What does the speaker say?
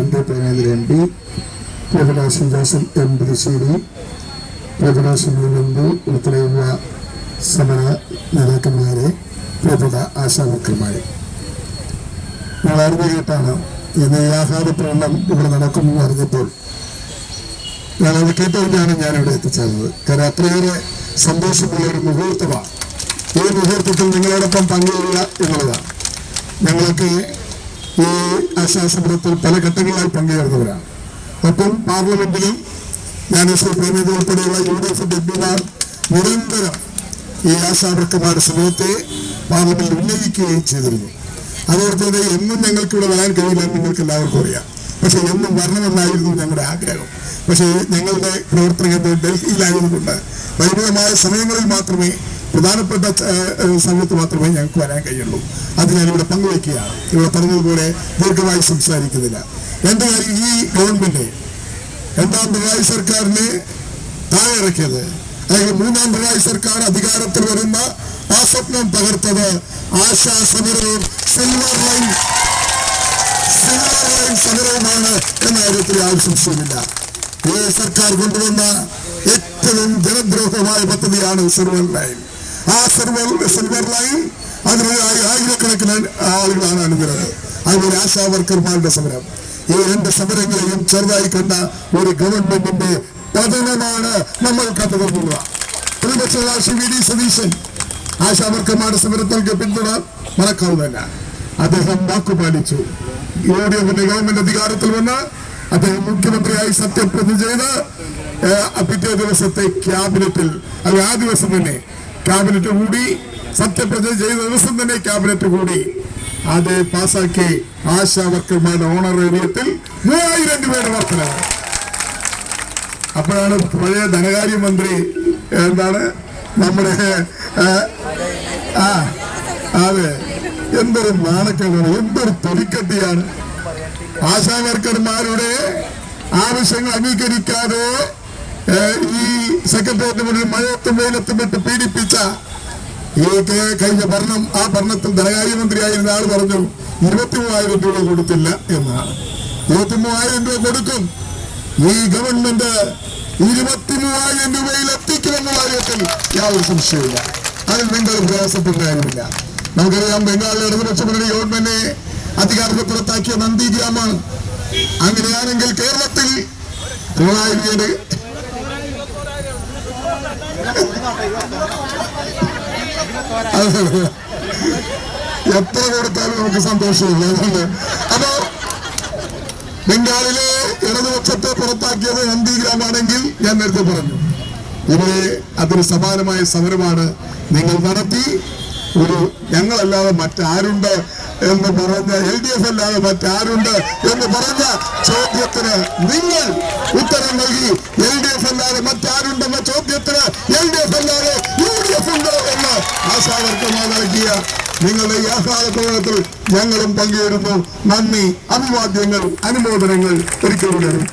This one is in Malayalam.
എന്റെ പേരാതിരി MP, പ്രകടാശൻ ദാസൻ M. പുതുശ്ശേരി, പ്രകടാശൻ MP ഉൾപ്പെടെയുള്ള സമര നേതാക്കന്മാരെ, പ്രിയപ്പെട്ട ആശാവർക്കർമാരെ, ഞങ്ങൾ അറിഞ്ഞു കേട്ടാണ് ഇന്ന് ഈ ആഹ്ലാദ പ്രകടനം ഇവിടെ നടക്കുമെന്ന് അറിഞ്ഞപ്പോൾ ഞാനത് കേട്ടുകൊണ്ടാണ് ഞാനിവിടെ എത്തിച്ചേർന്നത്. കാരണം അത്രയേറെ സന്തോഷമുള്ള ഒരു മുഹൂർത്തമാണ്. ഈ മുഹൂർത്തത്തിൽ നിങ്ങളോടൊപ്പം പങ്കുകൊള്ളുക എന്നുള്ളതാണ്. ഞങ്ങളൊക്കെ ഈ ആശാസമരത്തിൽ പല ഘട്ടങ്ങളായി പങ്കുചേർന്നവരാണ്. ഒപ്പം പാർലമെന്റിലും ഞാൻ ശ്രീ പ്രേമേന്ദ്ര ഉൾപ്പെടെയുള്ള UDF MP-മാർ നിരന്തരം ഈ ആശാവർക്കർമാരുടെ സമരത്തെ പാർലമെന്റിൽ ഉന്നയിക്കുകയും ചെയ്തിരുന്നു. അതുകൊണ്ട് തന്നെ എന്നും ഞങ്ങൾക്ക് ഇവിടെ വരാൻ കഴിയില്ല, നിങ്ങൾക്ക് എല്ലാവർക്കും അറിയാം. പക്ഷെ എന്നും വരണമെന്നായിരുന്നു ഞങ്ങളുടെ ആഗ്രഹം. പക്ഷേ ഞങ്ങളുടെ പ്രവർത്തനങ്ങൾ ഡൽഹിയിലായതുകൊണ്ട് പരിമിതമായ സമയങ്ങളിൽ മാത്രമേ, പ്രധാനപ്പെട്ട സമയത്ത് മാത്രമേ ഞങ്ങൾക്ക് വരാൻ കഴിയുള്ളൂ. അത് ഞാനിവിടെ പങ്കുവയ്ക്കുകയാണ്. ഇവിടെ പറഞ്ഞതുപോലെ ദീർഘമായി സംസാരിക്കുന്നില്ല. എൻ്റെ കാര്യം, ഈ ഗവൺമെന്റ് 2ാം പിണറായി സർക്കാരിനെ താഴെ ഇറക്കിയത്, അല്ലെങ്കിൽ 3ാം പിണറായി സർക്കാർ അധികാരത്തിൽ വരുന്ന ആ സ്വപ്നം തകർത്തത് ആശാസമരവും സിൽവർ ലൈൻ സമരവുമാണ് എന്ന കാര്യത്തിൽ യാതൊരു സംശയമില്ല. ഈ സർക്കാർ കൊണ്ടുവന്ന ഏറ്റവും ജനദ്രോഹമായ പദ്ധതിയാണ് സിൽവർ ലൈൻ. ആ സിൽവർ ലൈൻ അതിനായി ആയിരക്കണക്കിന് ആളുകളാണ് അണിനിരന്നത്. അതുപോലെ ആശാവർക്കർമാരുടെ സമരം, ഈ 2 സമരങ്ങളെയും ചെറുതായി കണ്ട ഒരു ഗവൺമെന്റിന്റെ പതനമാണ് നമ്മൾ കണ്ടുകൊണ്ടുള്ള. പ്രതിപക്ഷ VD സതീശൻ ആശാവർക്കർമാരുടെ സമരങ്ങൾക്ക് പിന്തുണ മറക്കാവുന്നതല്ല. അദ്ദേഹം വാക്കുപാലിച്ചു. UDF-ന്റെ ഗവൺമെന്റ് അധികാരത്തിൽ വന്ന് അദ്ദേഹം മുഖ്യമന്ത്രിയായി സത്യപ്രതിജ്ഞ ചെയ്ത് പിറ്റേ ദിവസത്തെ ക്യാബിനറ്റിൽ, അത് ആ ദിവസം തന്നെ ക്യാബിനറ്റ് കൂടി, സത്യപ്രതിജ്ഞ ചെയ്ത ദിവസം തന്നെ ക്യാബിനറ്റ് കൂടി അത് പാസാക്കി. ആശാവർക്കർമാരുടെ ഓണറേറിയത്തിൽ 3000 രൂപയുടെ വർധനവ്. അപ്പോഴാണ് പഴയ ധനകാര്യമന്ത്രി നമ്മുടെ അതെ, എന്തൊരു നാണക്കേടാണ്, എന്തൊരു തൊലിക്കട്ടിയാണ്. ആശാവർക്കർമാരുടെ ആവശ്യങ്ങൾ അംഗീകരിക്കാതെ ഈ സെക്രട്ടേറിയറ്റ് മുന്നിൽ മഴയത്തും വെയിലത്തും വിട്ട് പീഡിപ്പിച്ച ഈ കഴിഞ്ഞ ഭരണം, ആ ഭരണത്തിൽ ധനകാര്യമന്ത്രിയായിരുന്ന ആൾ പറഞ്ഞു 23,000 രൂപ കൊടുത്തില്ല എന്നാണ്. 23,000 രൂപ കൊടുക്കും. ഈ ഗവൺമെന്റ് 23,000 രൂപയിൽ എത്തിക്കുമെന്ന കാര്യത്തിൽ യാതൊരു സംശയമില്ല. അതിൽ നിങ്ങൾ പ്രയാസപ്പെട്ട കാര്യമില്ല. നമുക്കറിയാം, ബംഗാളിലെ ഇടതുപക്ഷ മുന്നണി ഗവൺമെന്റിനെ അധികാരത്തിൽ പുറത്താക്കിയ നന്ദിഗ്രാമാണ്. അങ്ങനെയാണെങ്കിൽ കേരളത്തിൽ പിണറായി വിജയന്റെ എത്ര കൊടുത്താലും നമുക്ക് സന്തോഷമില്ല. അപ്പോ ബംഗാളിലെ ഇടതുപക്ഷത്തെ പുറത്താക്കിയത് നന്ദിഗ്രാമാണെങ്കിൽ ഞാൻ നേരത്തെ പറഞ്ഞു, ഇവിടെ അതിന് സമാനമായ സമരമാണ് നിങ്ങൾ നടത്തി. ഞങ്ങളല്ലാതെ മറ്റാരുണ്ട് എന്ന് പറഞ്ഞ, LDF അല്ലാതെ മറ്റാരുണ്ട് എന്ന് പറഞ്ഞ ചോദ്യത്തിന് നിങ്ങൾ ഉത്തരം നൽകി. LDF അല്ലാതെ മറ്റാരുണ്ടെന്ന ചോദ്യത്തിന് LDF അല്ലാതെ UDF ഉണ്ട് എന്ന് ആശാവർക്കർമാർ നൽകിയ നിങ്ങളുടെ ഈ ആഹ്ലാദ പ്രകടനത്തിൽ ഞങ്ങളും പങ്കുചേരുന്നു. നന്ദി, അഭിവാദ്യങ്ങൾ, അനുമോദനങ്ങൾ ഒരിക്കലും.